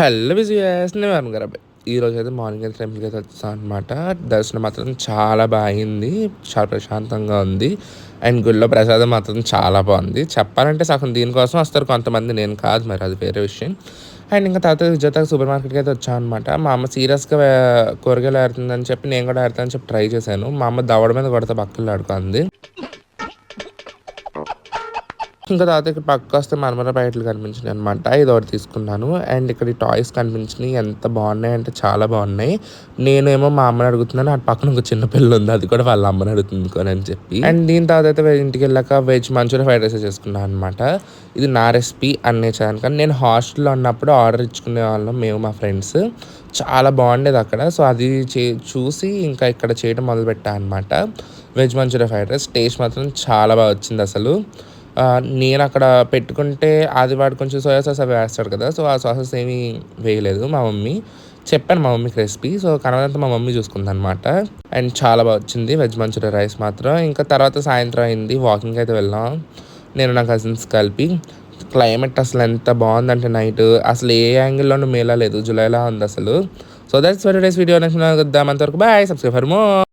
Hello Vijayan నేను వరుణ్ గారు అబ్బాయి. ఈరోజు అయితే మార్నింగ్ అయితే టెంపుల్కి అయితే వచ్చాను అనమాట. దర్శనం మాత్రం చాలా బాగా అయింది, చాలా ప్రశాంతంగా ఉంది. అండ్ గుళ్ళో ప్రసాదం మాత్రం చాలా బాగుంది. చెప్పాలంటే సగం దీనికోసం వస్తారు కొంతమంది, నేను కాదు, మరి అది వేరే విషయం. అండ్ ఇంకా తర్వాత విజేత సూపర్ మార్కెట్కి అయితే వచ్చాను అనమాట. మా అమ్మ సీరియస్గా కూరగాయలు ఆడుతుందని చెప్పి నేను కూడా ఆడతానని చెప్పి ట్రై చేశాను. మా అమ్మ దవడ మీద కొడతా పక్కలు ఆడుకుంది. ఇంకా తర్వాత ఇక్కడ పక్క వస్తే మరమర బయటలు కనిపించినాయి అనమాట. ఇది ఒకటి తీసుకున్నాను. అండ్ ఇక్కడ ఈ టాయ్స్ కనిపించినాయి, ఎంత బాగున్నాయి అంటే చాలా బాగున్నాయి. నేనేమో మా అమ్మని అడుగుతున్నాను, అటు పక్కన ఒక చిన్న పిల్ల ఉంది, అది కూడా వాళ్ళ అమ్మని అడుగుతుంది అని చెప్పి. అండ్ దీని తర్వాత అయితే ఇంటికి వెళ్ళాక వెజ్ మంచూరియా ఫ్రైడ్ రైస్ చేసుకున్నాను అనమాట. ఇది నా రెసిపీ అన్నీ చేయను, కానీ నేను హాస్టల్లో ఉన్నప్పుడు ఆర్డర్ ఇచ్చుకునే వాళ్ళం మేము మా ఫ్రెండ్స్. చాలా బాగుండేది అక్కడ. సో అది చూసి ఇంకా ఇక్కడ చేయడం మొదలుపెట్టా అనమాట. Veg Manchuria fried rice taste మాత్రం చాలా బాగా వచ్చింది అసలు. నేను అక్కడ పెట్టుకుంటే అది వాడు కొంచెం సోయా సాస్ అవి వేస్తాడు కదా, సో ఆ సాసెస్ ఏమీ వేయలేదు మా మమ్మీ. చెప్పాను మా మమ్మీకి రెసిపీ, సో కనవంతా మా మమ్మీ చూసుకుంది అనమాట. అండ్ చాలా బాగా వచ్చింది వెజ్ మంచూరియా రైస్ మాత్రం. ఇంకా తర్వాత సాయంత్రం అయింది, వాకింగ్ అయితే వెళ్ళాం నేను నా కజిన్స్ కలిపి. క్లైమేట్ అసలు ఎంత బాగుందంటే నైట్ అసలు ఏ యాంగిల్లోనూ మేలా లేదు, జూలైలా ఉంది అసలు. So that's very days video next వద్దాం. అంతవరకు బాయ్, సబ్స్క్రైబ్ ఫర్ మోర్.